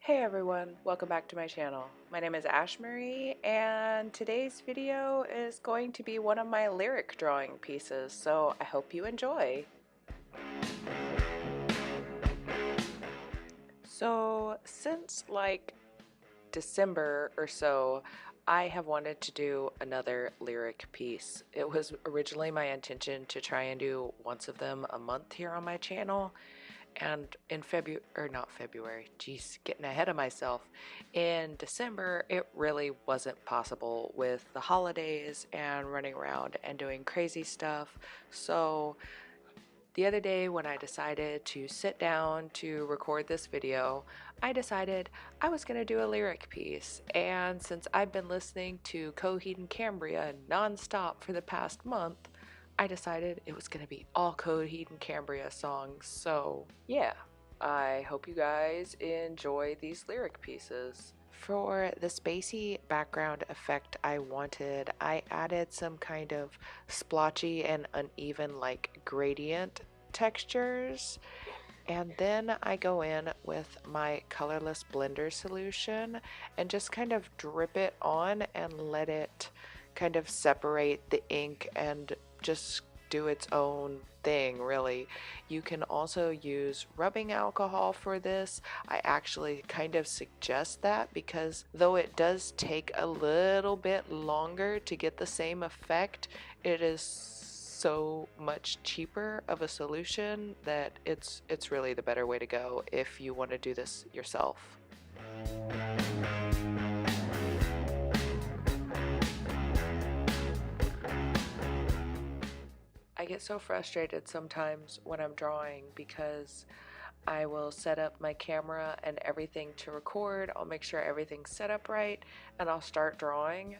Hey everyone, welcome back to my channel. My name is Ashemarie and today's video is going to be one of my lyric drawing pieces, so I hope you enjoy. So since like December or so, I have wanted to do another lyric piece. It was originally my intention to try and do once of them a month here on my channel. And in February, geez, getting ahead of myself. In December, it really wasn't possible with the holidays and running around and doing crazy stuff. So the other day when I decided to sit down to record this video, I decided I was going to do a lyric piece. And since I've been listening to Coheed Cambria nonstop for the past month, I decided it was going to be all Coheed Cambria songs. So yeah, I hope you guys enjoy these lyric pieces. For the spacey background effect I wanted, I added some kind of splotchy and uneven like gradient textures. And then I go in with my colorless blender solution and just kind of drip it on and let it kind of separate the ink and just do its own thing, really. You can also use rubbing alcohol for this. I actually kind of suggest that because though it does take a little bit longer to get the same effect, it is so much cheaper of a solution that it's really the better way to go if you want to do this yourself. I get so frustrated sometimes when I'm drawing because I will set up my camera and everything to record. I'll make sure everything's set up right and I'll start drawing,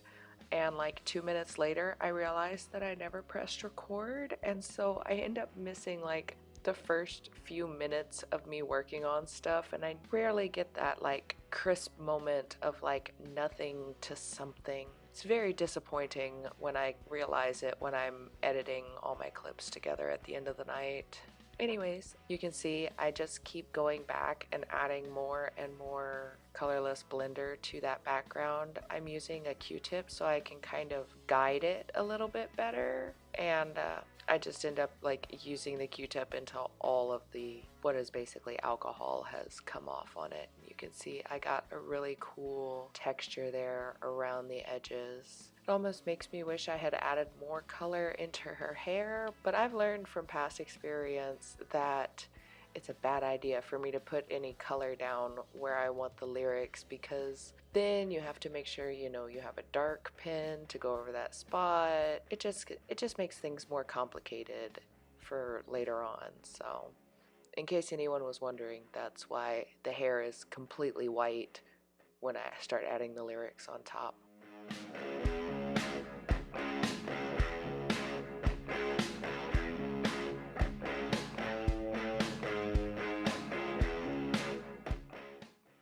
and like 2 minutes later I realize that I never pressed record, and so I end up missing like the first few minutes of me working on stuff, and I rarely get that like crisp moment of like nothing to something. It's very disappointing when I realize it when I'm editing all my clips together at the end of the night. Anyways, you can see I just keep going back and adding more and more colorless blender to that background. I'm using a Q-tip so I can kind of guide it a little bit better, and I just end up like using the Q-tip until all of the what is basically alcohol has come off on it. You can see I got a really cool texture there around the edges. It almost makes me wish I had added more color into her hair, but I've learned from past experience that it's a bad idea for me to put any color down where I want the lyrics, because then you have to make sure you have a dark pen to go over that spot. It just makes things more complicated for later on. So in case anyone was wondering, that's why the hair is completely white when I start adding the lyrics on top.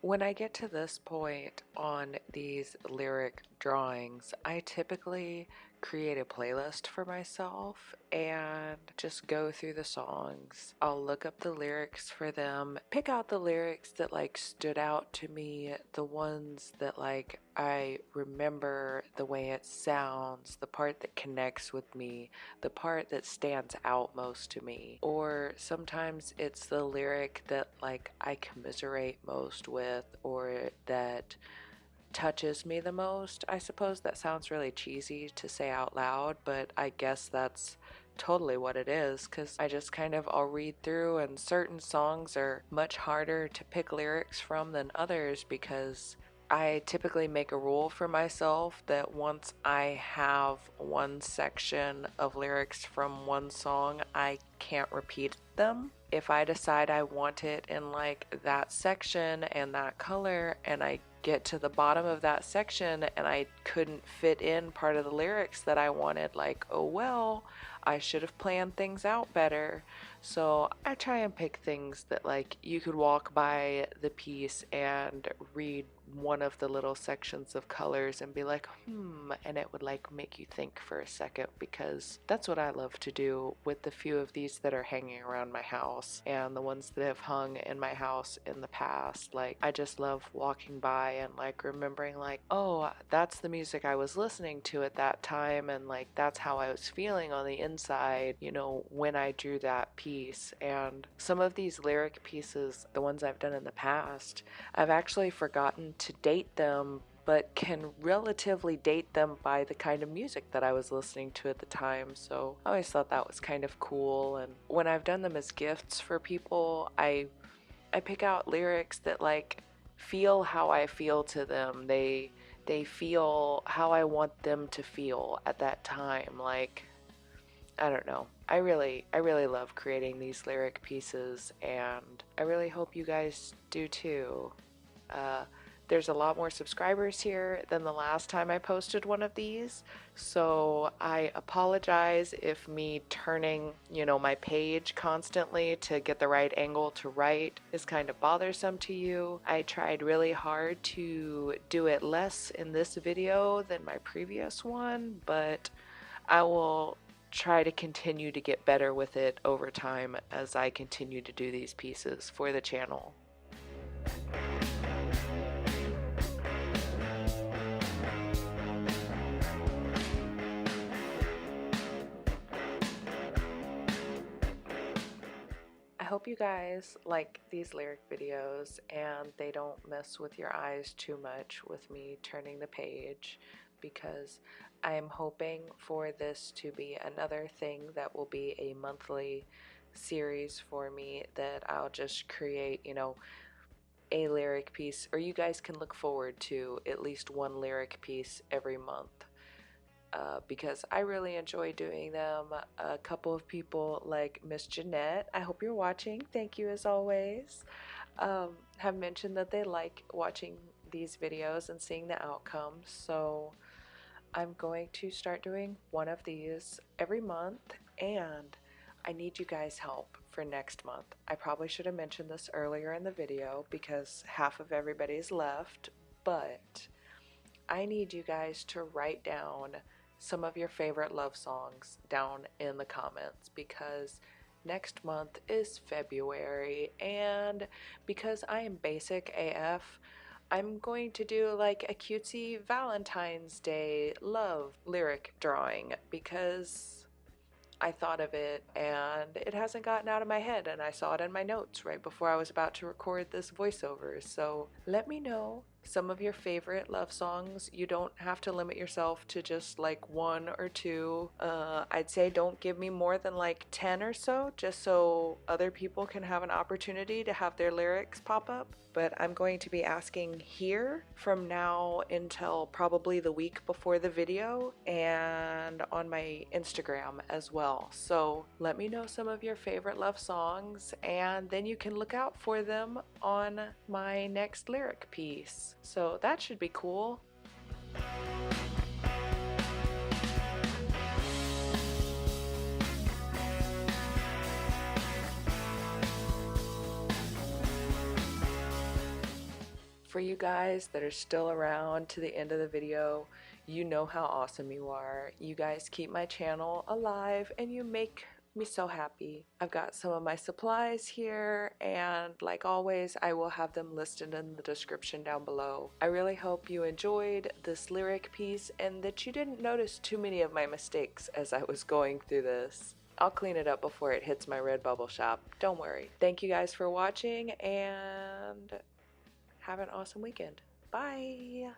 When I get to this point on these lyric drawings, I typically create a playlist for myself and just go through the songs. I'll look up the lyrics for them, pick out the lyrics that like stood out to me, the ones that like I remember the way it sounds, the part that connects with me, the part that stands out most to me. Or sometimes it's the lyric that like I commiserate most with, or that touches me the most. I suppose that sounds really cheesy to say out loud, but I guess that's totally what it is, because I just kind of I'll read through, and certain songs are much harder to pick lyrics from than others, because I typically make a rule for myself that once I have one section of lyrics from one song, I can't repeat them. If I decide I want it in like that section and that color, and I get to the bottom of that section and I couldn't fit in part of the lyrics that I wanted, like, oh well, I should have planned things out better. So I try and pick things that like you could walk by the piece and read one of the little sections of colors and be like, and it would like make you think for a second, because that's what I love to do with the few of these that are hanging around my house and the ones that have hung in my house in the past. Like, I just love walking by and like remembering like, oh, that's the music I was listening to at that time, and like that's how I was feeling on the inside, you know, when I drew that piece. And some of these lyric pieces, the ones I've done in the past, I've actually forgotten to date them, but can relatively date them by the kind of music that I was listening to at the time. So I always thought that was kind of cool. And when I've done them as gifts for people, I pick out lyrics that like feel how I feel to them. They feel how I want them to feel at that time. Like, I don't know. I really love creating these lyric pieces, and I really hope you guys do too. There's a lot more subscribers here than the last time I posted one of these, so I apologize if me turning, you know, my page constantly to get the right angle to write is kind of bothersome to you. I tried really hard to do it less in this video than my previous one, but I will try to continue to get better with it over time as I continue to do these pieces for the channel. I hope you guys like these lyric videos and they don't mess with your eyes too much with me turning the page, because I'm hoping for this to be another thing that will be a monthly series for me, that I'll just create, you know, a lyric piece, or you guys can look forward to at least one lyric piece every month. Because I really enjoy doing them. A couple of people like Miss Jeanette, I hope you're watching, thank you as always, have mentioned that they like watching these videos and seeing the outcomes. So I'm going to start doing one of these every month, and I need you guys' help for next month. I probably should have mentioned this earlier in the video because half of everybody's left, but I need you guys to write down some of your favorite love songs down in the comments, because next month is February, and because I am basic AF, I'm going to do like a cutesy Valentine's Day love lyric drawing, because I thought of it and it hasn't gotten out of my head, and I saw it in my notes right before I was about to record this voiceover. So let me know some of your favorite love songs. You don't have to limit yourself to just like one or two. I'd say don't give me more than like 10 or so, just so other people can have an opportunity to have their lyrics pop up. But I'm going to be asking here from now until probably the week before the video, and on my Instagram as well. So let me know some of your favorite love songs, and then you can look out for them on my next lyric piece. So that should be cool. For you guys that are still around to the end of the video, you know how awesome you are. You guys keep my channel alive and you make me so happy. I've got some of my supplies here, and like always, I will have them listed in the description down below. I really hope you enjoyed this lyric piece and that you didn't notice too many of my mistakes as I was going through this. I'll clean it up before it hits my Redbubble shop. Don't worry. Thank you guys for watching, and have an awesome weekend. Bye!